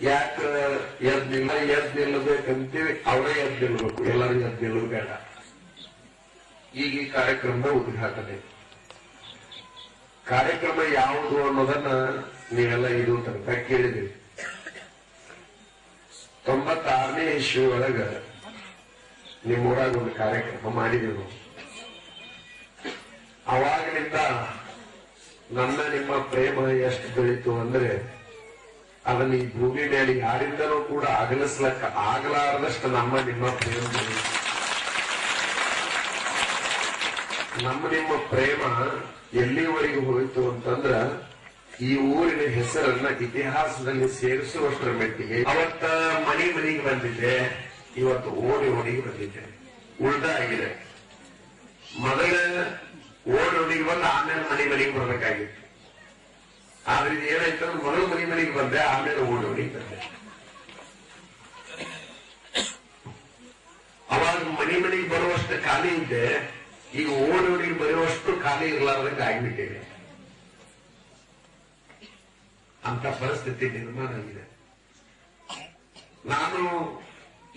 ಯಾಕ ಎದ್ ನಿಲ್ಲಬೇಕಂತೀವಿ, ಅವರೇ ಎದ್ ನಿಲ್ಬೇಕು, ಎಲ್ಲರೂ ಎದ್ ನಿಲ್ಲೋದು ಬೇಡ. ಈಗ ಈ ಕಾರ್ಯಕ್ರಮದ ಉದ್ಘಾಟನೆ ಕಾರ್ಯಕ್ರಮ ಯಾವುದು ಅನ್ನೋದನ್ನ ನೀವೆಲ್ಲ ಇದು ತನಕ ಕೇಳಿದಿರಿ. 96ನೇ ಇಸ್ವಿ ಒಳಗ ನಿಮ್ಮೂರಾಗ ಒಂದು ಕಾರ್ಯಕ್ರಮ ಮಾಡಿದೆವು. ಅವಾಗಲಿಂದ ನನ್ನ ನಿಮ್ಮ ಪ್ರೇಮ ಎಷ್ಟು ಬೆಳೀತು ಅಂದ್ರೆ ಅದನ್ನ ಈ ಭೂಮಿ ಮೇಲೆ ಯಾರಿಂದಲೂ ಕೂಡ ಅಗಲಿಸ್ಲಕ್ಕ ಆಗಲಾರದಷ್ಟು ನಮ್ಮ ನಿಮ್ಮ ಪ್ರೇಮ ಬೆಳೀತು. ನಮ್ಮ ನಿಮ್ಮ ಪ್ರೇಮ ಎಲ್ಲಿವರೆಗೂ ಹೋಯಿತು ಅಂತಂದ್ರ ಈ ಊರಿನ ಹೆಸರನ್ನ ಇತಿಹಾಸದಲ್ಲಿ ಸೇರಿಸುವಷ್ಟರ ಮಟ್ಟಿಗೆ ಅವತ್ತ ಮನೆಗೆ ಬಂದಿದ್ದೆ, ಇವತ್ತು ಓಣಿಗೆ ಬಂದಿದ್ದೆ. ಉಳ್ದ ಆಗಿದೆ. ಮೊದಲ ಓಣಿಗೆ ಬಂದು ಆಮೇಲೆ ಮನೆಗೆ ಬರ್ಬೇಕಾಗಿತ್ತು. ಆದ್ರೆ ಇದು ಏನಾಯ್ತು ಅಂದ್ರೆ ಮೊದಲು ಮನೆಗೆ ಬಂದೆ, ಆಮೇಲೆ ಓಣಿಗೆ ಬಂದೆ. ಅವಾಗ ಮನೆಗೆ ಬರುವಷ್ಟು ಖಾಲಿ ಇದ್ದೆ, ಈಗ ಓಣಿಗೆ ಬರುವಷ್ಟು ಖಾಲಿ ಇರಲಾರ್ದಂಗೆ ಆಗ್ಬಿಟ್ಟಿದೆ. ಅಂತ ಪರಿಸ್ಥಿತಿ ನಿರ್ಮಾಣ ಆಗಿದೆ. ನಾನು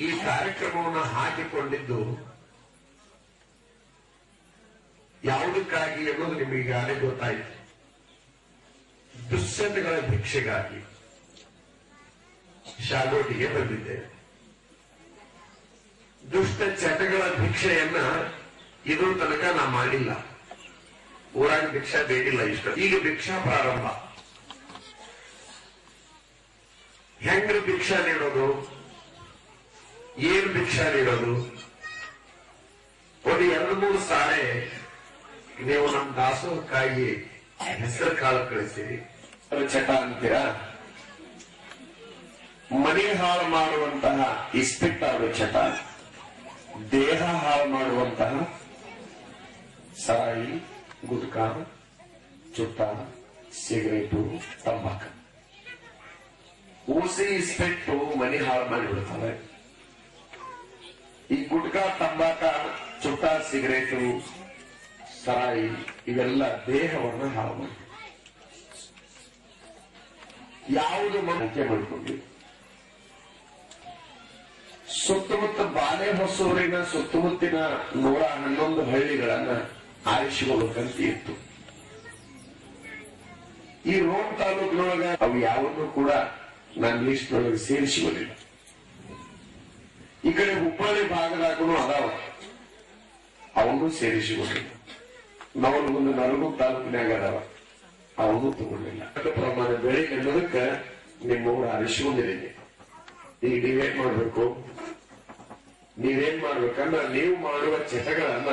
ಈ ಕಾರ್ಯಕ್ರಮವನ್ನು ಹಾಕಿಕೊಂಡಿದ್ದು ಯಾವುದಕ್ಕಾಗಿ ಅನ್ನೋದು ನಿಮಗೆ ಈಗಾಗಲೇ ಗೊತ್ತಾಯಿತು. ದುಶ್ಚಟಗಳ ಭಿಕ್ಷೆಗಾಗಿ ಶಾಗೋಟಿಗೆ ಬಂದಿದ್ದೆ. ದುಷ್ಟ ಚಟಗಳ ಭಿಕ್ಷೆಯನ್ನ ಇದ್ರ ತನಕ ನಾ ಮಾಡಿಲ್ಲ. ಊರಾಗ ಭಿಕ್ಷಾ ಬೇಡಿಲ್ಲ. ಇಷ್ಟ ಈಗ ಭಿಕ್ಷಾ ಪ್ರಾರಂಭ. ಹೆಂಗ್ರ ಭಿಕ್ಷಾ ನೀಡೋದು, ಏನ್ ಭಿಕ್ಷಾ ನೀಡೋದು? ಒಂದು 2-3 ಸಾರೆ ನೀವು ನಮ್ಮ ದಾಸೋಹಕ್ಕಾಗಿ ಹೆಸರು ಕಾಳು ಕಳಿಸಿರಿ. ಅದು ಚಟ ಅಂತೀರಾ? ಮನೆ ಹಾಳು ಮಾಡುವಂತಹ ಇಸ್ಪಿಟ್ಟಾದ ಚಟ, ದೇಹ ಹಾಳು ಮಾಡುವಂತಹ ಸಾರಾಯಿ, ಗುಟ್ಕಾ, ಚುಟ್ಟ, ಸಿಗರೇಟು, ತಂಬಾಕು, ಊಸಿ ಇಸ್ಪೆಟ್ಟು ಮನೆ ಹಾಳು ಮಾಡಿಬಿಡ್ತವೆ. ಈ ಗುಟ್ಕಾ, ತಂಬಾಕ, ಚುಟ್ಟ, ಸಿಗರೇಟು, ಸರಾಯಿ ಇವೆಲ್ಲ ದೇಹವನ್ನು ಹಾಳು ಮಾಡಿ ಯಾವುದು ಮುಖ್ಯ ಮಾಡಿಕೊಂಡ್ವಿ. ಸುತ್ತಮುತ್ತ ಬಾಲೆಹೊಸೂರಿನ ಸುತ್ತಮುತ್ತಿನ 111 ಹಳ್ಳಿಗಳನ್ನ ಆರಿಸಿಕೊಳ್ಳಬೇಕಂತ ಇತ್ತು. ಈ ರೋಡ್ ತಾಲೂಕಿನೊಳಗ ಅವು ಯಾವನ್ನೂ ಕೂಡ ನಾನು ಲಿಸ್ಟ್ನೊಳಗೆ ಸೇರಿಸಿಕೊಳ್ಳಿಲ್ಲ. ಈ ಕಡೆ ಹುಬ್ಬಳ್ಳಿ ಭಾಗದಾಗೂ ಅದಾವ, ಅವನು ಸೇರಿಸಿಕೊಂಡಿಲ್ಲ. ನಾವು ಒಂದು ನರಗುಂದ ತಾಲೂಕಿನಾಗ ಅದಾವ, ಅವನು ತಗೊಂಡಿಲ್ಲ. ಪ್ರಮಾಣ ಬೆಳೆ ಎನ್ನುವುದಕ್ಕೆ ನಿಮ್ಮವರು ಆರಿಸಿಕೊಂಡಿದ್ದೀನಿ. ಈಗ ನೀವೇನ್ ಮಾಡ್ಬೇಕು? ನೀವೇನ್ ಮಾಡ್ಬೇಕಂದ್ರೆ ನೀವು ಮಾಡುವ ಚಟಗಳನ್ನ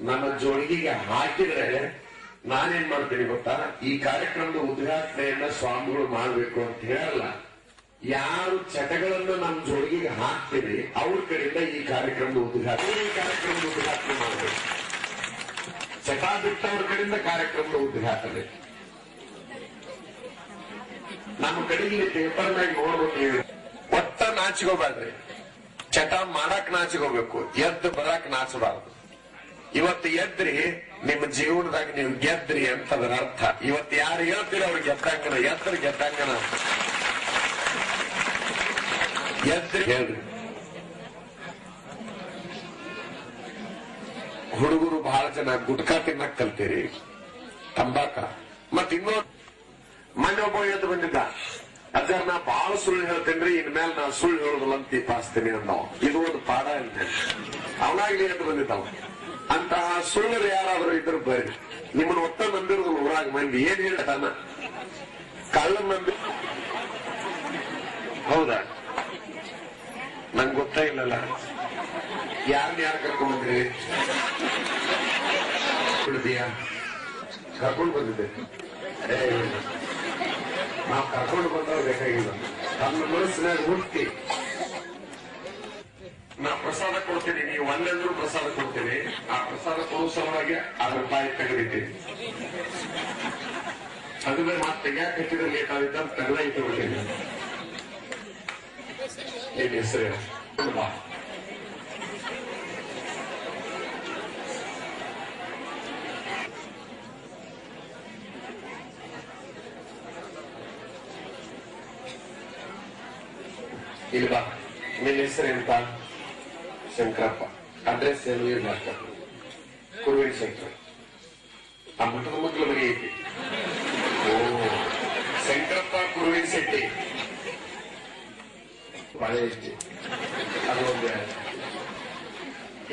ನನ್ನ ಜೋಳಿಗೆಗೆ ಹಾಕಿದ್ರೆ ನಾನೇನ್ ಮಾಡ್ತೀನಿ ಗೊತ್ತಾ? ಈ ಕಾರ್ಯಕ್ರಮದ ಉದ್ಘಾಟನೆಯನ್ನ ಸ್ವಾಮಿಗಳು ಮಾಡ್ಬೇಕು ಅಂತ ಹೇಳಲ್ಲ. ಯಾರು ಚಟಗಳನ್ನು ನಮ್ಮ ಜೋಳಿಗೆಗೆ ಹಾಕ್ತೀವಿ ಅವ್ರ ಕಡೆಯಿಂದ ಈ ಕಾರ್ಯಕ್ರಮದ ಉದ್ಘಾಟನೆ ಮಾಡಬೇಕು. ಚಟ ಬಿಟ್ಟವ್ರ ಕಡೆಯಿಂದ ಕಾರ್ಯಕ್ರಮದ ಉದ್ಘಾಟನೆ. ನಮ್ಮ ಕಡೆಗೆ ಪೇಪರ್ನಾಗ ನೋಡ್ಬೇಕು. ಹೇಳಿ ಒಟ್ಟ ನಾಚಿಕೋಬೇಡ್ರಿ. ಚಟ ಮಾಡಕ್ ನಾಚಿಕೋಬೇಕು, ಎದ್ದು ಬರಕ್ ನಾಚಬಾರ್ದು. ಇವತ್ತು ಎದ್ರಿ ನಿಮ್ಮ ಜೀವನದಾಗ ನೀವು ಗೆದ್ರಿ ಅಂತ ಅದರ ಅರ್ಥ. ಇವತ್ತು ಯಾರು ಹೇಳ್ತೀರಿ ಅವ್ರಿಗೆ ಗೆದ್ದಂಗನ, ಗೆದ್ದಂಗನ ಎದ್ರಿ ಹೇಳ್ರಿ. ಹುಡುಗರು ಬಹಳ ಜನ ಗುಟ್ಕಾ ತಿನ್ನಕ್ ಕಲ್ತೀರಿ, ತಂಬಾಕ. ಮತ್ ಇನ್ನೊಂದು ಮೊನ್ನೆ ಒಬ್ಬ ಎದ್ದು ಬಂದಿದ್ದ, ಅಜ್ಜ ನಾ ಬಹಳ ಸುಳ್ಳು ಹೇಳ್ತೇನ್ರಿ, ಇನ್ಮೇಲೆ ನಾ ಸುಳ್ಳು ಹೇಳುದಿಲ್ಲ ಅಂತ ಪಾಸ್ತೀನಿ ಅಂದವ. ಇದು ಒಂದು ಪಾಠ ಅಂತ ಅವನಾಗ್ಲಿ ಎದ್ದು ಬಂದಿದ್ದವ. ಅಂತಹ ಸುಳ್ಳರು ಯಾರಾದ್ರೂ ಇದ್ರು ಬರ್ರಿ. ನಿಮ್ಮನ್ನ ಒಟ್ಟ ನಂಬಿರೋದು ಊರಾಗ ಮಂದಿ ಏನ್ ಹೇಳ್ತಾನ? ಕಳ್ಳ ನಂಬಿ. ಹೌದಾ? ನಂಗೆ ಗೊತ್ತೇ ಇಲ್ಲಲ್ಲ. ಯಾರು ಕರ್ಕೊಂಡ್ಬಂದ್ರಿ? ಬಿಡ್ತೀಯಾ? ಕರ್ಕೊಂಡು ಬಂದಿದ್ದೆ. ನಾವು ಕರ್ಕೊಂಡು ಬಂದವ್ರು ಬೇಕಾಗಿಲ್ಲ. ತನ್ನ ಮನಸ್ಸಿನಾಗ ಹುಟ್ಟಿ ನಾ ಪ್ರಸಾದ ಕೊಡ್ತೀನಿ, ನೀವು ಒಂದೆಂದ್ರೂ ಪ್ರಸಾದ ಕೊಡ್ತೀನಿ. ಆ ಪ್ರಸಾದ ಕೊಡುವ ಸಲುವಾಗಿ ₹1 ತೆಗೆದಿದ್ದೀನಿ. ಅದ್ರ ಮಾತು ತೆಗಿಯಾಕ ಹಚ್ಚಿದ್ರೆ ಲೇಟ್ ಆಗುತ್ತೆ ಅಂತ ತೆಗೆದ ಇಟ್ಬಿಡ್ತೀನಿ. ಏನ್ ಹೆಸರು? ಇಲ್ವಾ ನಿನ್ನ ಹೆಸರೆಂತ? ಶಂಕರಪ್ಪ. ಅಡ್ರೆಸ್ ಏನು? ಇಲ್ಲ ಕುರುವಿನ ಶಂಕರ್. ಆ ಮಠದ ಮಕ್ಕಳ ಮನೆ ಐತಿ. ಓ, ಶಂಕರಪ್ಪ ಕುರುವಿನ ಶೆಟ್ಟಿ ಬಾಳೆ ಐತಿ. ಅದು ಒಂದು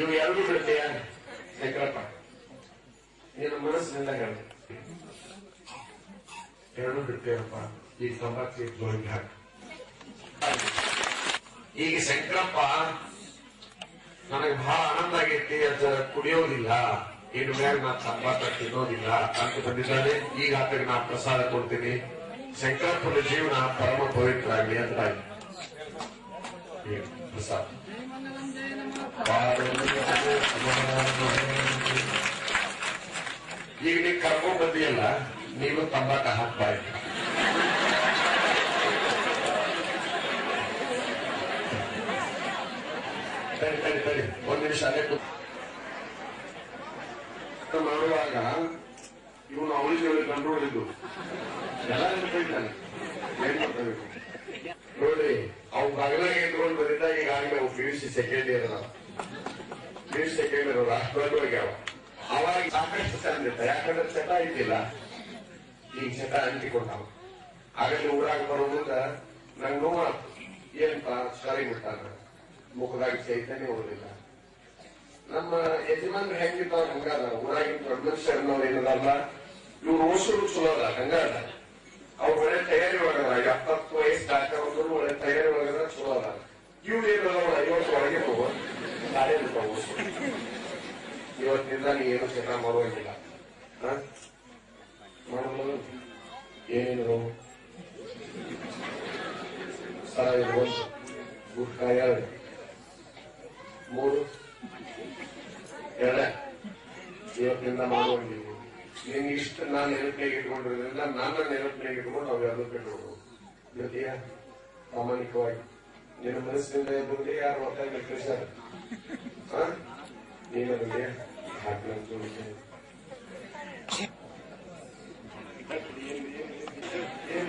ಇವು ಎರಡು ಬಿಡ್ತೀಯ ಶಂಕರಪ್ಪ? ನೀನು ಮನಸ್ಸಿನಿಂದ ಹೇಳ. ಎರಡು ಬಿಡ್ತೀರಪ್ಪ. ಈ ತಂಬಾಕು ಜೋಳಿಗೆ ಹಾಕಿ. ಈಗ ಶಂಕರಪ್ಪ ನನಗೆ ಬಹಳ ಆನಂದ ಆಗೈತಿ, ಅದ ಕುಡಿಯೋದಿಲ್ಲ, ಇನ್ನು ಮೇಲೆ ನಾ ತಂಬಾಕ ತಿನ್ನೋದಿಲ್ಲ ಅಂತ ಬಂದಿದ್ದಾನೆ. ಈಗ ಆತಗೆ ನಾ ಪ್ರಸಾದ ಕೊಡ್ತೀನಿ. ಶಂಕರಪ್ಪನ ಜೀವನ ಪರಮ ಪವಿತ್ರ ಆಗಲಿ ಅಂತ ಪ್ರಸಾದ. ಈಗ ನೀವು ಕರ್ಕೊಂಡ್ ಬಂದಿಯಲ್ಲ, ನೀನು ತಂಬಾಕ ಹಾಕ್ಬಾ. ತಡಿ ಒಂದ್ ನಿಮಿಷ ಅಲ್ಲೇ ಮಾಡುವಾಗ ಇವನು ಅವಳಿಗೆ ಕಂಡುಹಿಡಿದು ಎಲ್ಲ ನೆನಪಿದ್ದಾನೆ. ಏನ್ ಮಾಡ್ಕೋಬೇಕು ನೋಡಿ, ಅವ್ನ ಬಾಗಿಲಾಗ ಎತ್ಕೊಂಡು ಬಂದಿದ್ದ. ಈಗಾಗಲೇ ಅವ್ನು PUC ಸೆಕೆಂಡ್ ಇಯರ್ ಅದಾವ. PUC ಸೆಕೆಂಡ್ ಇಯರ್ ರಾಷ್ಟ್ರದಲ್ಲಿ ಹೋಗ್ಯಾವ. ಅವಾಗ ಸಾಕಷ್ಟು ಚಂದಿತ್ತ, ಯಾಕಂದ್ರೆ ಚಟ ಇದ್ದಿಲ್ಲ. ಈಗ ಚಟ ಅಂಟಿಕೊಂಡಾವ. ಆಗಲೇ ಊರಾಗ ಬರೋ ಮುಂದ ನಂಗೆ ನೋವಾತು. ಏನಪ್ಪ ಸರಿ ಬಿಟ್ಟಾನ, ಮುಖದಾಗ ಚೈತನ್ಯ ಹೋಗುದಿಲ್ಲ. ನಮ್ಮ ಯಜಮಾನ್ರು ಹೆಂಗಿದ್ದವ್ರು ಹಂಗಾದ. ಊರಾಗಿನ ದೊಡ್ಡ ಮನುಷ್ಯರನ್ನವ್ರು ಏನದಲ್ಲ, ಇವ್ರು ಓಸರು ಚಲೋ ಅದ, ಹಂಗಾದ. ಅವ್ರು ಒಳ್ಳೆ ತಯಾರಿ ಒಳಗದ. 70 ವಯಸ್ಸು ದಾಟವರು ಒಳ್ಳೆ ತಯಾರಿ ಒಳಗದ, ಚಲೋ ಅದ. ಇವ್ರು ಏನದ 50 ಒಳಗೆ ಹೋಗುವ ಗಾಡಿ ಇರ್ತಾವ ಓಸರು. ಇವತ್ತಿನಿಂದ ನೀ ಏನು ಚಟ ಮಾಡುವಂಗಿಲ್ಲ. ಮಾಡಬಹುದು ಏನೇನು ಸರ ಇರ್ಬೋದು. ಗುಟ್ಕ 2 3 ಇವತ್ತಿನಿಂದ ಮಾಡುವಂಗಿಲ್ಲ. ನಿನ್ಗೆ ಇಷ್ಟ ನಾನು ನೆನಪಿನಾಗ ಇಟ್ಕೊಂಡಿರೋದ್ರಿಂದ ನನ್ನ ನೆನಪಿನಾಗ ಇಟ್ಕೊಂಡು ನಾವು ಯಾರು ಬಿಟ್ಟು ಜೊತೆಯ ಪ್ರಾಮಾಣಿಕವಾಗಿ ನಿನ್ನ ಮನಸ್ಸಿನಿಂದ ಬಂದ್ರೆ ಯಾರು ಒತ್ತಾಗಿ ಕಳಿಸ್ಯಾರ. ನೀನು ಬಂದೆ ಹಾಕಿ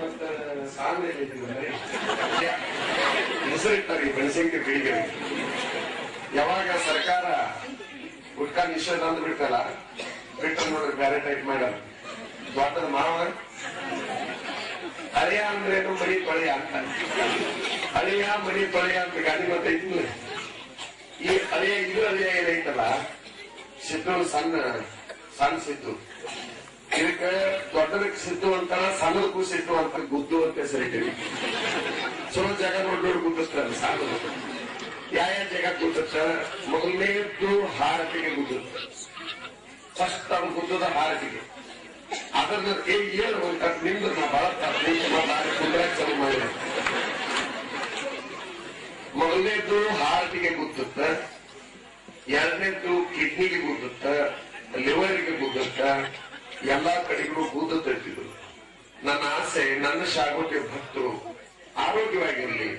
ಮತ್ತ ಸಾಂದ್ರೆ ಹೆಸರಿಟ್ಟಾರೆ ಮೆಣಸಿನಕಾಯಿ ಬೆಳಿಗ್ಗೆ. ಯಾವಾಗ ಸರ್ಕಾರ ಗುಟ್ಕಾ ನಿಷೇಧ ಅಂತ ಬಿಡ್ತಲ್ಲ, ಬಿಟ್ಟ ನೋಡ್ರಿ ಬೇರೆ ಟೈಪ್ ಮಾಡ್ಯಾರ. ದೊಡ್ಡದ ಮಾವ ಅಳಿಯ ಅಂದ್ರೇನು ಮನಿ ತೊಳೆಯ ಅಂತ. ಅಳಿಯ ಮನಿ ತೊಳೆಯ ಅಂತ ಗಾಡಿ ಗೊತ್ತೈತಿಲ್ಲ. ಈ ಅಳಿಯ ಇದ್ರ ಅಳಿಯ ಏನೈತಲ್ಲ, ಸಿದ್ದು ಸಣ್ಣ ಸಿದ್ದು. ಇದಕ್ಕೆ ದೊಡ್ಡದಕ್ಕೆ ಸಿದ್ದು ಅಂತಾರ, ಸಣ್ಣದಕ್ಕೂ ಸಿದ್ದು ಅಂತ ಗುದ್ದು ಅಂತ ಹೆಸರಿಟ್ಟಿವಿ. ಚಲೋ ಜಾಗ ನೋಡಿ ಗುದ್ದಿಸ್ತಾರೆ. ಸಣ್ಣದು ಯಾವ ಜಾಗ ಗುದ್ದುತ್ತ? ಮೊದಲನೇದ್ದು ಹಾರತಿಗೆ ಗುದ್ದುತ್ತ. ಫಸ್ಟ್ ಅವ್ನು ಗುದ್ದದ ಹಾರತಿಗೆ. ಅದನ್ನ ಏನು ಅಂತ ನಿಮ್ದು ನಾ ಬಹಳ ಕುಂದ್ರ ಚಲೋ ಮಾಡಿದೆ. ಮೊದಲನೇದ್ದು ಹಾರತಿಗೆ ಗುದ್ದುತ್ತ, ಎರಡನೇದ್ದು ಕಿಡ್ನಿಗೆ ಗುದ್ದುತ್ತ, ಲಿವರ್ಗೆ ಗುದ್ದುತ್ತ, ಎಲ್ಲಾ ಕಡೆಗೂ ಗುದ್ದುತ್ತಿದ್ರು. ನನ್ನ ಆಸೆ ನನ್ನ ಶಾಗೋಟಿ ಭಕ್ತರು ಆರೋಗ್ಯವಾಗಿರಲಿ,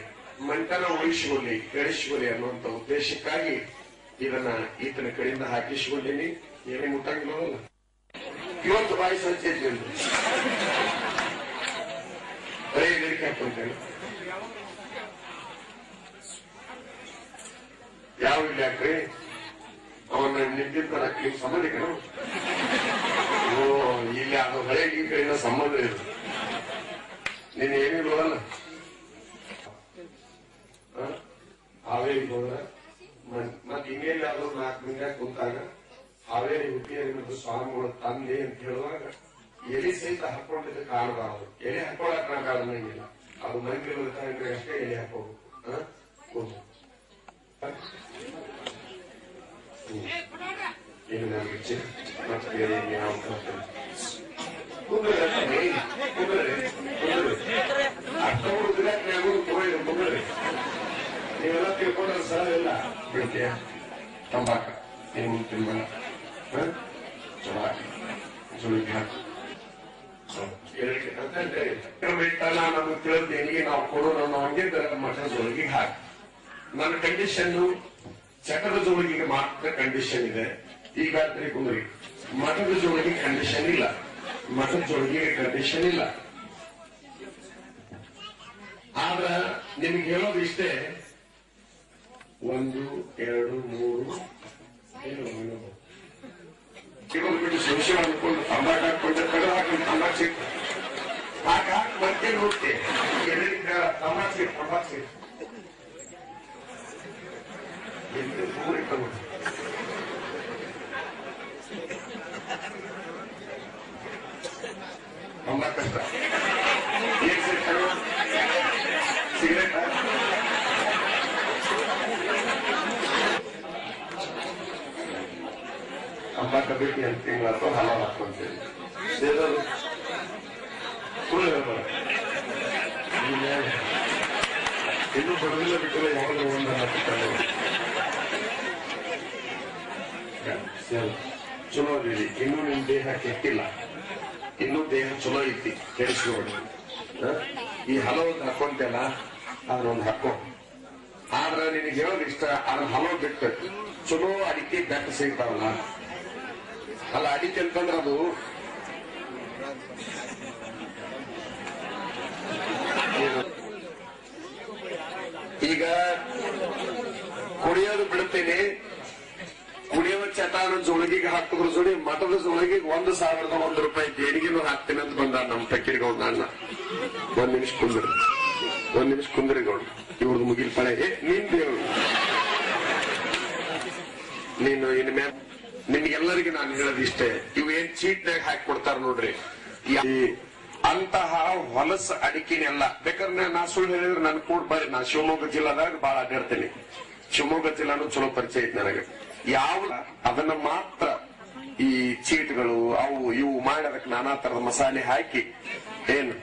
ಮಂಟನ ಉಳಿಸಿಕೊಳ್ಳಿ, ಬೆಳೆಸಿಕೊಳ್ಳಿ ಅನ್ನುವಂತ ಉದ್ದೇಶಕ್ಕಾಗಿ ಇದನ್ನ ಈತನ ಕಡೆಯಿಂದ ಹಾಕಿಸಿಕೊಂಡಿನಿ. ಏನೇ ಮುಟ್ಟಂಗಿಲ್ಲವಲ್ಲ. ಇವತ್ತು ಬಾಯಿ ಸಂಚೆ ಬರೀ ಇದಕ್ಕೆ ಹಾಕೊಂತೇನೆ. ಯಾವ ಇಲ್ಲಿ ಹಾಕ್ರಿ ಅವನ್ನ ನಿಂತಿದ್ದ ನೀವು ಸಂಬಂಧಿಕನು. ಓ, ಇಲ್ಲಿ ಅದು ಹಳೆ ಈ ಕಡೆಯಿಂದ ಸಂಬಂಧ ಇದೆ. ನೀನು ಏನಿಲ್ವಲ್ಲ. ಹಾವೇರಿ ಹೋದ್ರ ಮತ್ ಇನ್ನೆಲ್ಲಿ ಆದ್ರೂ 4 ಮಂದಿ ಕುಂತಾಗ ಹಾವೇರಿ ಹುಟ್ಟಿಯರಿಗೂ ಸ್ವಾಮಿಗಳು ತಂದೆ ಅಂತ ಹೇಳುವಾಗ ಎಲೆ ಸಹಿತ ಹಾಕೊಂಡಿದ್ದ ಕಾಣಬಾರದು. ಎಲೆ ಹಾಕೊಳಕ್ ಕಾರಣಂಗಿಲ್ಲ. ಅದು ಮಂದಿರ ಅಷ್ಟೇ ಎಲೆ ಹಾಕೋದು. ಏನು ನನಗೆ ಮತ್ತೆ ಯಾವ ನೀವೆಲ್ಲ ತಿಳ್ಕೊಂಡ್ರೆ ಸಹ ಇಲ್ಲ ಬಿಡ್ತೀಯ. ತಂಬಾಕ ಏನು ತಿನ್ಬಲ್ಲ. ಜೋಳಿಗೆ ಹಾಕಿ ನಾನು ಕೇಳ್ತೀನಿ. ನಾವು ಕೊಡೋಣ ಹಂಗಿದ್ರೆ ಮಠದ ಜೋಳಿಗೆ ಹಾಕಿ. ನನ್ನ ಕಂಡೀಷನ್ ಚಟದ ಜೋಳಿಗೆಗೆ ಮಾತ್ರ ಕಂಡೀಷನ್ ಇದೆ. ಈಗ ಕುಂದ್ರಿ, ಮಠದ ಜೋಳಿಗೆ ಕಂಡೀಷನ್ ಇಲ್ಲ. ಮಠದ ಜೋಳಿಗೆಗೆ ಕಂಡೀಷನ್ ಇಲ್ಲ. ಆದ್ರ ನಿಮ್ಗೆ ಹೇಳೋದು ಇಷ್ಟೇ, 1 2 3 ಬಿಟ್ಟು ಸಂಶಯ ಅನ್ಕೊಂಡು ತಂಬಾಕು ಹಾಕೊಂಡ್ರೆ ಕಡೆ ಹಾಕೊಂಡು ತಂಬಾಕು ಸಿಟ್ಟು ಹಾಕಿ ಮತ್ತೆ ಹೋಗ್ತೆ ತಂಬಾಕು ಸಿಟ್ಟು ಎಂದು ದೂರ ತಗೊಂಡು ತುಂಬಾ ಕಷ್ಟ. ಏನ್ ಸಿಗ್ತಾರೆ ಸಿಗರೇಟ್ ತಂಬಾಕ ಬಿಟ್ಟು 8 ತಿಂಗಳಾಯ್ತು ಹಲವು ಹಾಕೊಂತೇವೆ ಸೇರೋದು ಸುಳ್ಳು ಹೇಳ್ಬಾರ. ಇನ್ನೂ ಬರೋದಿಲ್ಲ ಬಿಟ್ಟರೆ ಯಾವಾಗಲೂ ಒಂದು ಚಲೋ ಇದೀರಿ, ಇನ್ನೂ ನಿಮ್ ದೇಹ ಕೆಟ್ಟಿಲ್ಲ, ಇನ್ನೂ ದೇಹ ಚಲೋ ಐತಿ, ಕೆಡಿಸ್ಕೊಬೇಡಿ. ಈ ಹಲವು ಹಾಕೊಂತೆಲ್ಲ ಅದನ್ನೊಂದು ಹಾಕೋ. ಆದ್ರೆ ನಿನಗೆ ಹೇಳೋದು ಇಷ್ಟ, ಅದನ್ನ ಹಲವು ಬಿಟ್ಟು ಚಲೋ ಅಡಿಕೆ ಬೆಟ್ಟ ಸಿಗ್ತಾವಲ್ಲ, ಅಲ್ಲ ಅಡಿಕೆ ಅಂತಂದ್ರೆ ಅದು ಈಗ ಕುಡಿಯೋದು ಬಿಡುತ್ತೇನೆ, ಕುಡಿಯೋ ಚಟಾನ ಜೋಳಿಗೆಗೆ ಹಾಕಿದ್ರು ಜೋಡಿ ಮಠದ ಜೋಳಿಗೆಗೆ 1,001 ರೂಪಾಯಿ ದೇಣಿಗೆನೂ ಹಾಕ್ತೇನೆ ಅಂತ ಬಂದ ನಮ್ಮ ತಕ್ಕಿರಿಗೌಡ ಅಣ್ಣ. 1 ನಿಮಿಷ ಕುಂದ್ರಿ ಗೌಡ, ಇವ್ರದ್ದು ಮುಗಿಲ್ ಪಳೆ ನೀನ್ ದೇವ್ರು. ನೀನು ಇನ್ಮೇಲೆ ನಿಮ್ಗೆಲ್ಲರಿಗೆ ನಾನು ಹೇಳೋದು ಇಷ್ಟೇ, ಇವು ಏನ್ ಚೀಟ್ನಾಗ ಹಾಕಿ ಕೊಡ್ತಾರ ನೋಡ್ರಿ, ಅಂತಹ ಹೊಲಸ ಅಡಿಕೆನೆಲ್ಲ ಬೇಕಾದ್ರೆ ನಾ ಸುಳ್ಳು ಹೇಳಿದ್ರೆ ನನ್ ಕೂಡ ಬರ್ರಿ. ನಾ ಶಿವಮೊಗ್ಗ ಜಿಲ್ಲಾದಾಗ ಬಹಳ ಅಡ್ಡಾಡ್ತೇನೆ. ಶಿವಮೊಗ್ಗ ಜಿಲ್ಲಾನು ಚಲೋ ಪರಿಚಯ ಐತಿ ನನಗೆ. ಯಾವ ಅದನ್ನ ಮಾತ್ರ ಈ ಚೀಟ್ಗಳು ಅವು ಇವು ಮಾಡಿ ಅದಕ್ಕೆ ನಾನಾ ತರದ ಮಸಾಲೆ ಹಾಕಿ ಏನು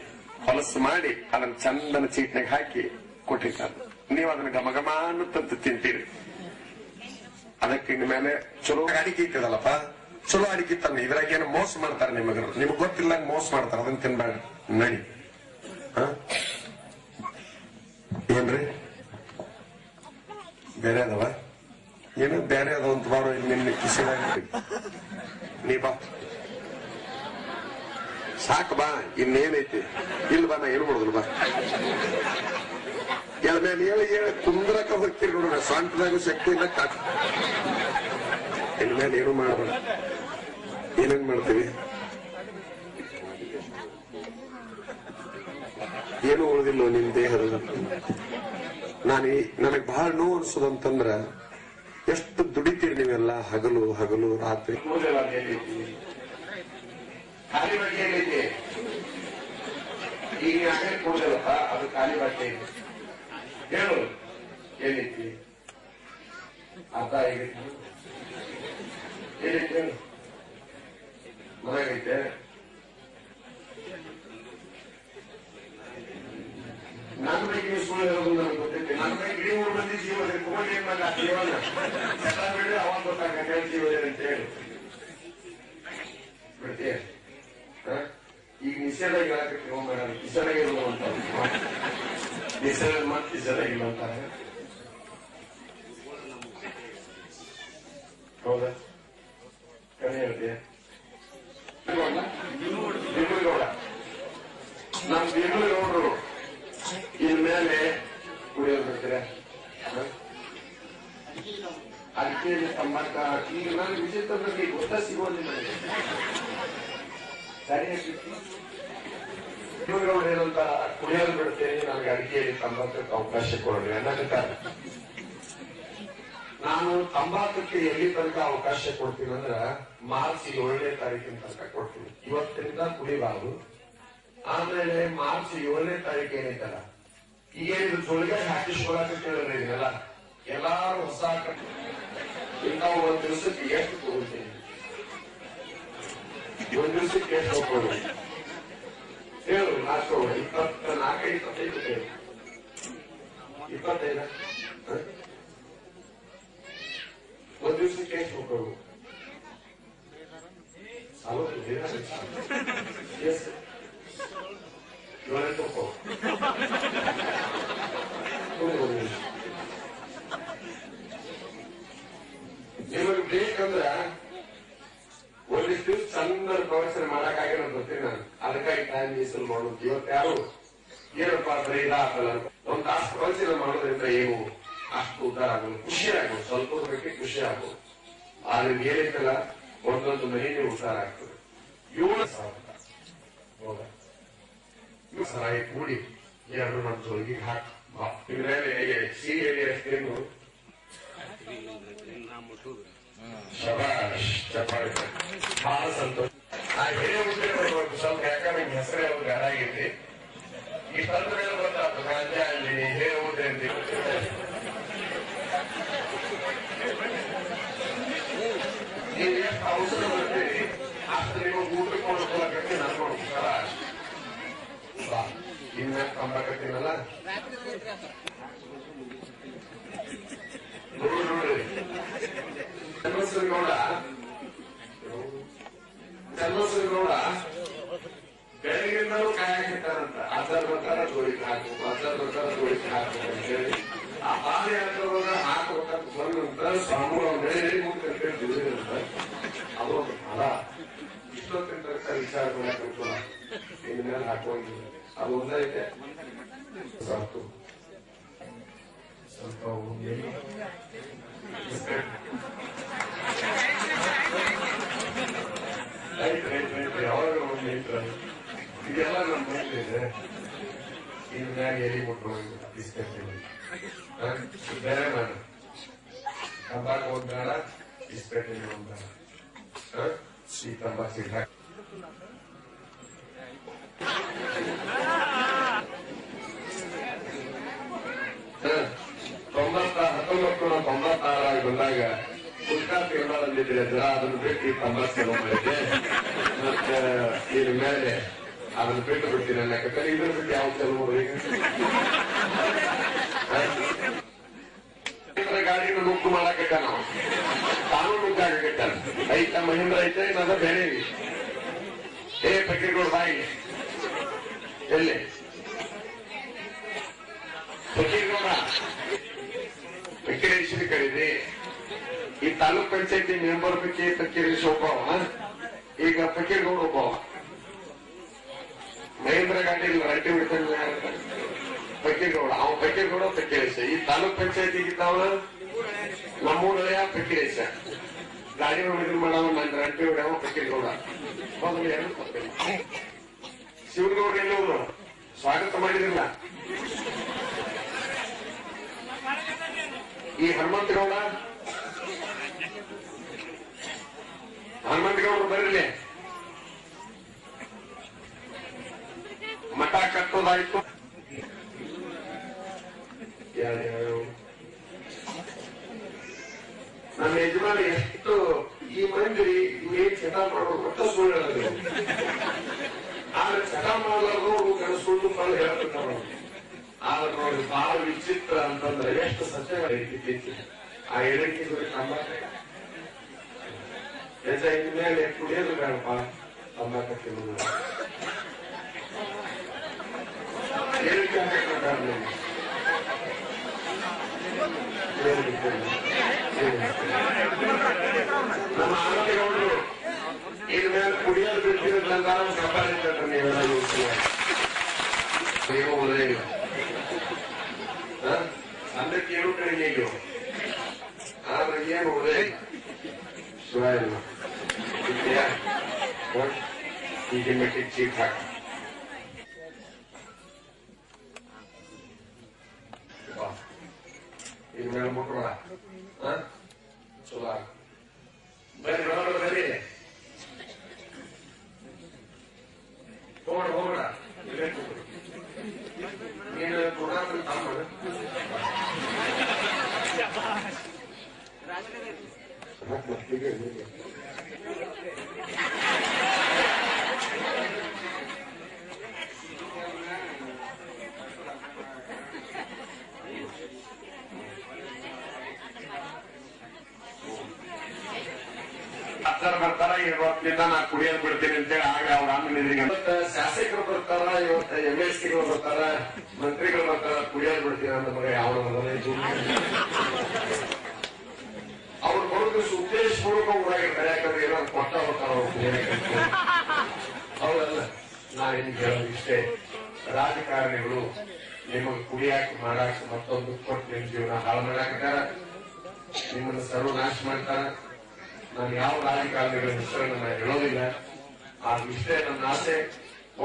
ಹೊಲಸು ಮಾಡಿ ಅದನ್ನ ಚಂದನ ಚೀಟ್ನಾಗ ಹಾಕಿ ಕೊಟ್ಟಿರ್ತಾರೆ. ನೀವು ಅದನ್ನ ಘಮಘಮ ಅನ್ನುತ್ತಂತ ತಿಂತೀರಿ. ಅದಕ್ಕೆ ಇನ್ ಮೇಲೆ ಚಲೋ ಅಡಿಕೆ ಇರ್ತದಲ್ಲಪ್ಪ, ಚಲೋ ಅಡಿಕೆ ತಾನೆ. ಇದ್ರಾಗ ಏನು ಮೋಸ ಮಾಡ್ತಾರೆ ನಿಮಗ್ ಗೊತ್ತಿಲ್ಲ ಮೋಸ ಮಾಡ್ತಾರೆ. ಅದನ್ನ ತಿನ್ಬೇಡ ನಡಿ. ಏನ್ರಿ ಬೇರೆ ಅದಾವ ಏನು ಬೇರೆ ಅದಾವ ಅಂತ ಬಾರೋ ಇಲ್ಲಿ ನಿನ್ನ ಕಿಸಿದಾಗ ನೀ ಬಾ ಸಾಕು ಬಾ. ಇನ್ನೇನೈತಿ ಇಲ್ಲಿ ಬಾ, ನಾ ಏನು ಮಾಡುದಿಲ್ಲ ಬಾ. ಎಲ್ ಮೇಲೆ ಹೇಳಿ ಕುಂದ್ರಕ ಹೋಗ್ತೀರಿ ನೋಡ್ರಿ, ಸ್ವಂತದಾಗ ಶಕ್ತಿ ಇಲ್ಲ ಕಾಕ. ಇನ್ ಮೇಲೆ ಏನು ಮಾಡಬೇಡ. ಏನೇನ್ ಮಾಡ್ತೀವಿ, ಏನು ಉಳಿದಿಲ್ಲ ನಿಮ್ ದೇಹದ. ನನಗ್ ಬಹಳ ನೋವು ಅನ್ಸೋದಂತಂದ್ರ ಎಷ್ಟು ದುಡಿತೀರಿ ನೀವೆಲ್ಲ, ಹಗಲು ಹಗಲು ರಾತ್ರಿ. ಖಾಲಿ ಬಟ್ಟೆ ಏನೈತಿ ಈಗ ಕೊಡಲಪ್ಪ, ಅದು ಖಾಲಿ ಬಟ್ಟೆ ಹೇಳು ಏನೈತಿ ಅರ್ಥ ಆಗೈತಿ. ಏನೈತಿ ಹೇಳು, ಮನೆಗೈತೆ ನನ್ನ ಬಗ್ಗೆ ಸುಳ್ಳು ಹೇಳೋದು ನನಗೆ ಗೊತ್ತೈತೆ. ನನ್ನ ಬಗ್ಗೆ ಇಡೀ 3 ಮಂದಿ ಜೀವ ಕುಮಾರಿ ಏನ್ ಮಾಡಲ್ಲ ಜೀವನ ಎಲ್ಲ ಬಿಡಿ, ಅವಾಗ ಗೊತ್ತಾಗ ಜೀವ ಅಂತ ಹೇಳಿ ಬಿಡ್ತೀಯ. ಈಗ ನಿಷೇಧಾಗಿ ಹೇಳಕ್ಕೆ ಹೋಗ್ಬೇಡ, ನಿಷೇಧಾಗಿರೋದು ಅಂತ ನಿಷೇಧ ಮತ್ತೆ ನಿಷೇಧಾಗಿಲ್ಲ ಅಂತಾರೆ. ಹೌದಾ ಕಣಿ ಹೇಳ್ತೀಯ ಭೀಮಗೌಡ, ನಮ್ ಭೀಮಗೌಡರು ಇನ್ಮೇಲೆ ಕುಡಿಯೋದು ಬಿಡ್ತೀರ. ಅಡಿಕೆ ತಂಬಾಕ ಈಗ ನಾನು ವಿಚಿತ್ರದಲ್ಲಿ ಗೊತ್ತ ಸಿಗೋದಿಲ್ಲ ನನಗೆ. ಸರಿ ಭೀಮಗೌಡ ಏನಂತ ಕುಡಿಯೋದು ಬಿಡ್ತೇನೆ, ನನಗೆ ಅಡಿಕೆಯಲ್ಲಿ ತಂಬಾಕಕ್ಕೆ ಅವಕಾಶ ಕೊಡ್ರಿ ಅನ್ನಕತ್ತಾರೆ. ನಾನು ತಂಬಾಕಕ್ಕೆ ಎಲ್ಲಿ ತನಕ ಅವಕಾಶ ಕೊಡ್ತೀನಿ ಅಂದ್ರ ಮಾರ್ಚ್ 7ನೇ ತಾರೀಕಿನ ತನಕ ಕೊಡ್ತೀನಿ. ಇವತ್ತಿನಿಂದ ಕುಡಿಬಾರ್ದು. ಆಮೇಲೆ ಮಾರ್ಚ್ 7ನೇ ತಾರೀಕು ಏನೈತಲ್ಲ, ಈಗೇನಿದು ಜೋಳಿಗೆ ಹಾಕಿಸ್ಕೊಳಕ್ಕೆ ಕೇಳಿದ್ರೆ ಇದನ್ನೆಲ್ಲ ಎಲ್ಲಾರು ಹೊಸ ನಾವು 1 ದಿವಸಕ್ಕೆ ಎಷ್ಟು ತಗೋತೀನಿ, 1 ದಿವಸಕ್ಕೆ ಎಷ್ಟು ಹೋಗ್ಬೋದು ಹೇಳು. ಲಾಸ್ಟ್ 24 25 ಹೇಳು, 25 1 ದಿವಸಕ್ಕೆ ಎಷ್ಟು ಹೋಗ್ಬೋದು ಎಸ್ 7 ತಗೋ. ನಿಮಗೆ ಬೇಕಂದ್ರ ಒಂದಿಷ್ಟು ಚಂದ ಪ್ರವಚನ ಮಾಡಕ್ಕಾಗಿ ನಾನು ಬರ್ತೀನಿ. ನಾನು ಅದಕ್ಕಾಗಿ ಟೈಮ್ ಮೀಸಲು ಮಾಡೋದು. ಇವತ್ತು ಯಾರು ಏನಪ್ಪ ಬರೀ ಇದಾಗಲ್ಲ ಒಂದ್ ತಾಸು ಪ್ರವಚನ ಮಾಡೋದ್ರಿಂದ ಏನು ಅಷ್ಟು ಉದ್ದಾರ ಆಗೋದು, ಖುಷಿ ಆಗೋದು, ಸ್ವಲ್ಪ ಬಗ್ಗೆ ಖುಷಿ ಆಗೋದು. ಆದ್ರೆ ಏನೈತಲ್ಲ ಒಂದೊಂದು ಮನೆಗೆ ಉದ್ದಾರ ಆಗ್ತದೆ. 7,000 ಸರಾಯಿ ಕೂಡಿ ಎರಡು ನಮ್ಮ ಜೋಗಿಗೆ ಹಾಕಿ ಸೀರೆ ಎಷ್ಟೇನು ಶಬಾಷ್ ಚಪ್ಪಾಳೆ ಬಹಳ ಸಂತೋಷ. ಆ ಹಿರಿಯ ಮುಂದೆ ಬರ್ಬೇಕು ಸ್ವಲ್ಪ, ಯಾಕಂದ್ರೆ ನಿಮ್ ಹೆಸರೇ ಅವ್ರು ಗಾಡಾಗೈತಿ. ಇಷ್ಟಂದ್ರೆ ಮೇಲೆ ಗೊತ್ತಾಗ್ತದೆ ಗಾಂಜ ಅಲ್ಲಿ ಹಿರಿಯ ಮುಂದೆ ಅಂತ. ನೀವು ಎಷ್ಟು ಅವಸರ ಬರ್ತೀರಿ ಅಷ್ಟು ನೀವು ಊಟಕ್ಕೆ ಕೊಡ್ಕೊಳಕತ್ತಿ ನನ್ಕೊಂಡು ಶಬಾಷ್. ಇನ್ನ ಕಂಬಕತ್ತೀನಲ್ಲ ನೋಡ್ರಿ ಚನ್ನಬಸವೇಗೌಡ ಬೆಳಗಿಂದಲೂ ಕಾಯಾಕಿರ್ತಾರಂತ. ಅದರ ಪ್ರಕಾರ ಜೋಡಿಗೆ ಹಾಕ್ಬೇಕು, ಅದರ ಪ್ರಕಾರ ಜೋಡಿಗೆ ಹಾಕ್ಬೇಕು ಅಂತ ಹೇಳಿ ಆ ಪಾದಯಾತ್ರೆದಾಗ ಹಾಕ್ಬೇಕಂತ ಬಂದಂತ ಸ್ವಾಮಿಗಳು ಮೇಲೆ ಮುಖ್ಯ ದುಡಿದಂತ ಅದೊಂದು ಫಲ. ಇಷ್ಟೊತ್ತಿನ ತನಕ ವಿಚಾರ ಮಾಡಕ್ಕೆ ಇನ್ ಮೇಲೆ ಹಾಕುವಂಗಿಲ್ಲ. ಅದು ಒಂದೈತೆ ಸಾಕು ಸ್ವಲ್ಪ ಯಾವಾಗ ಒಂದು ಇದೆಲ್ಲ ನಮ್ಮ ಮೈಲಿದೆ. ಇನ್ ಮ್ಯಾಗ ಎಲ್ಲಿ ಮುಟ್ಟು ಇಸ್ಕೊಳ್ತೀವಿ ಬೇರೆ ಮಾಡ ತಂಬಾಕು ಒಂದ್ ಬೇಡ, ಇಸ್ಕೊಳ್ತೀನಿ ಒಂದ್ ಬೇಡ. ಈ ತಂಬಾಕು ಸಿಗ 1996 ಬಂದಾಗ ಉಲ್ಕಾ ತೀರ್ಮಾನ ಅಂದಿದ್ರೆ ಅದನ್ನು ಬಿಟ್ಟು ತಂಬಾಕು ತಗೊಂಡಿದ್ದೆ. ಮತ್ತೆ ಇದ್ರ ಮೇಲೆ ಅದನ್ನು ಬಿಟ್ಟು ಬಿಡ್ತೀನಿ ಯಾಕಂದ್ರೆ ಇದ್ರ ಬಿಟ್ಟು ಯಾವ ತಗೊಂಡ್ರಿ ಗಾಡಿನ ನುಗ್ಗು ಮಾಡಾಕಟ್ಟ ನಾವು ತಾನು ನುಗ್ಗಾಕಟ್ಟ. ಐತ ಮಹೀಂದ್ರ ಐತೆ ಇನ್ನದ ಬೇರೆ ಏ ಪಕ್ಕೀರ್ಗಳು ಬಾಯಿ ಎಲ್ಲಿ ಪಕ್ಕೀರ್ಗೌಡ ಪಕ್ಕೀರೇಶ್ವರಿ ಕರೀರಿ. ಈ ತಾಲೂಕ್ ಪಂಚಾಯತಿ ಮೆಂಬರ್ ಬಗ್ಗೆ ಪಕ್ಕೀರೇಶ್ ಒಬ್ಬವ, ಈಗ ಪಕ್ಕೀರ್ಗೌಡ ಒಬ್ಬವ. ಮಹೇಂದ್ರ ಗಾಡಿ ರಡ್ಡಿ ಬಿಡ್ತಾನೆ ಪಕ್ಕೀರ್ಗೌಡ, ಅವ ಪಕ್ಕೀರ್ಗೌಡ ಪಕ್ಕೀರೇಶ. ಈ ತಾಲೂಕ್ ಪಂಚಾಯತಿಗಿದ್ದಾವ ನಮ್ಮೂರಳೆಯ ಪಕ್ಕೀರೇಶ. ಗಾಡಿ ಹೊಡಿದ್ರು ಮಾಡವ ನನ್ನ ರಡ್ಡಿ ಹೊಡ್ಯಾವ ಪಕ್ಕೀರ್ಗೌಡ. ಶಿವಗೌಡ ಎಲ್ಲವರು ಸ್ವಾಗತ ಮಾಡಿದ್ರಿಲ್ಲ. ಈ ಹನುಮಂತಗೌಡ ಬರಲಿ. ಮಠ ಕಟ್ಟೋದಾಯ್ತು. ನಮ್ಮ ಯಜಮಾನ ಎಷ್ಟು ಈ ಮಂದಿ ಏನ್ ಚಟ ಮಾಡೋದು ಒಟ್ಟ ಸುಳ್ಳು ಹೇಳೋದು. ಆದ್ರೆ ಚಟ ಮಾಡಲಾರ್ದು ಸುಳ್ಳು ಫಲ ಹೇಳ್ತಿರ್ತಾರ. ಆದ್ರೆ ನೋಡಿ ಬಹಳ ವಿಚಿತ್ರ ಅಂತಂದ್ರೆ ಎಷ್ಟು ಸತ್ಯ ಇರ್ತಿತ್ತು ಆ ಹೇಳಿಕೆ ತಂಬಾಕ. ಇನ್ಮೇಲೆ ಕುಡಿಯೋದು ಬೇಡಪ್ಪ ತಂಬಾಕ ತಿನ್ನೋದು. ಹೇಳಿಕೆ ನಮ್ಮ ಆರೋಗ್ಯಗಳು ಇನ್ಮೇಲೆ ಕುಡಿಯೋದು ಬಿಡ್ತಿರೋದ್ರಿಂದ ಸಂಪಾದಿಸ್ತಾರೆ. ನೀವೆಲ್ಲ ನೀವು ಒಳ್ಳೆ ಅಂದಕ್ಕೆ ಏನು ಕಡಿಮೆ ಇಲ್ಲ. ಆದ್ರೆ ಏನು ಒಳ್ಳೆ ಶಿವ ಇಲ್ಲ ಈಗ ಮೆಟ್ಟಿಗೆ ಚೀಟ್ ಹಾಕಿ ಇನ್ ಮೇಲೆ ಮುಟ್ಬೇಡ. ಚಲೋ ಬರ್ರಿ ಬರ್ರಿ ಹೋಗ್ಬೇಡ ನೀನು ಪ್ರೋಗ್ರಾಮ್ ತಮ್ಮ ಅಜ್ಜರು ಬರ್ತಾರ, ಇವತ್ತಿಂದ ನಾ ಕುಡಿಯೋದು ಬಿಡ್ತೀನಿ ಅಂತೇಳಿ ಆಗ ಅವ್ರ ಆಮೇಲೆ ಶಾಸಕರು ಬರ್ತಾರ, ಇವತ್ತು MLCಗಳು ಬರ್ತಾರ, ಮಂತ್ರಿಗಳು ಬರ್ತಾರ, ಕುಡಿಯೋದು ಬಿಡ್ತೀನಿ ಅಂತ ಮಗ ಯಾವ ಅವ್ರು ಬರೋದು ಉದ್ದೇಶ ಪೂರ್ವಕ ಊರಾಗಿರ್ತಾರೆ. ಯಾಕಂದ್ರೆ ಏನೋ ಕೊಟ್ಟ ಬರ್ತಾರ ಅವ್ರು ಕುಡಿಯೋಕೆ. ಹೌದಲ್ಲ, ನಾನೇನು ಕೇಳೋದು ಇಷ್ಟೇ, ರಾಜಕಾರಣಿಗಳು ನಿಮಗೆ ಕುಡಿಯಾಕ ಮಾಡಾಕ ಮತ್ತೊಂದು ಕೊಟ್ಟು ನಿಮ್ ಜೀವನ ಹಾಳು ಮಾಡಾಕತ್ತಾರ, ನಿಮ್ಮನ್ನು ಸರ್ವನಾಶ ಮಾಡ್ತಾರ. ನಾನು ಯಾವ ರಾಜಕಾರಣಿಗಳ ಹೆಸರನ್ನು ನಾನು ಹೇಳೋದಿಲ್ಲ. ಇಷ್ಟೇ ನನ್ನ ಆಸೆ.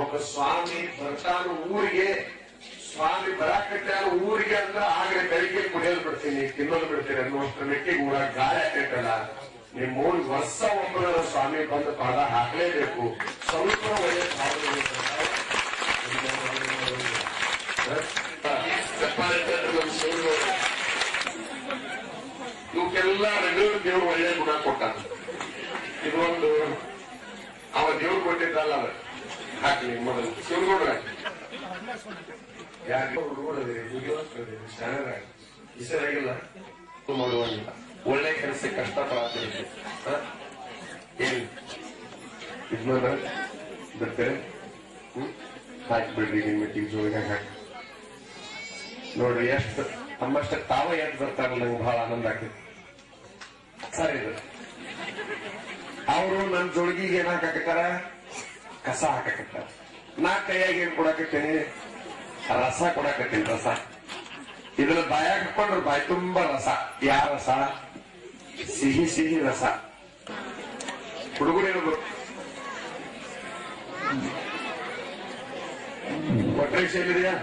ಒಬ್ಬ ಸ್ವಾಮಿ ಬರ್ತಾನು ಊರಿಗೆ, ಸ್ವಾಮಿ ಬರಾಕತ್ತಾನು ಊರಿಗೆ ಅಂದ್ರೆ ಆಗಲೇ ಬೆಳಿಗ್ಗೆ ಕುಡಿಯೋದು ಬಿಡ್ತೀನಿ, ತಿನ್ನೋದು ಬಿಡ್ತೀನಿ ಅನ್ನುವಷ್ಟು ಮೆಟ್ಟಿಗೆ ಊರ ಗಾಳಿ ಹಾಕೈತಲ್ಲ. ನಿಮ್ ಊರಿಗೆ ವರ್ಷ ಒಬ್ಬರ ಸ್ವಾಮಿ ಬಂದು ಪಾದ ಹಾಕಲೇಬೇಕು. ಸ್ವಲ್ಪ ಒಳ್ಳೆ ಭಾವನೆ ಇವಕ್ಕೆಲ್ಲ ರೆಗ್ಯುಲರ್ ದೇವ್ರು ಒಳ್ಳೆ ಗುಣ ಕೊಟ್ಟಾನ. ಇದೊಂದು ಅವ ದೇವ್ರು ಕೊಟ್ಟಿದ್ದಲ್ಲ, ಅವ ಹಾಕಿ ಮೊದಲು ಶಿವಗೌಡ್ರ ಯಾಕೆ ಹೆಸರಾಗಿಲ್ಲ ಮಾಡುವಂಗಿಲ್ಲ. ಒಳ್ಳೆ ಕೆಲಸ ಕಷ್ಟಪಡ್ತೀನಿ ಏನ್ ಇದ್ನ ಬರ್ತಾರೆ. ಹಾಕ್ಬಿಡ್ರಿ ನಿಮ್ ಮೀಟಿಂಗ್ ಜೋಳಿಗೆ ಹಾಕಿ ನೋಡ್ರಿ. ಎಷ್ಟು ತಮ್ಮಷ್ಟ ತಾವ ಎದ್ದು ಬರ್ತಾರಲ್ಲ, ನಂಗೆ ಬಹಳ ಆನಂದ ಆಗ್ತೈತಿ. ಸರಿ, ಅವರು ನನ್ನ ಜೋಳಿಗೆಗೆ ಏನ್ ಹಾಕಾಕತ್ತಾರ? ಕಸ ಹಾಕಾಕತ್ತಾರ. ನಾ ಕೈಯಾಗಿ ಏನ್ ಕೊಡಾಕತ್ತೇನೆ? ರಸ ಕೊಡಾಕತ್ತೀನಿ. ರಸ ಇದನ್ನ ಬಾಯಾಗ ಹಾಕೊಂಡ್ರೆ ಬಾಯಿ ತುಂಬಾ ರಸ. ಯಾವ ರಸ? ಸಿಹಿ ಸಿಹಿ ರಸ. ಹುಡುಗರು ಕೊಟ್ರೆ ಏನಿದೆಯಾ?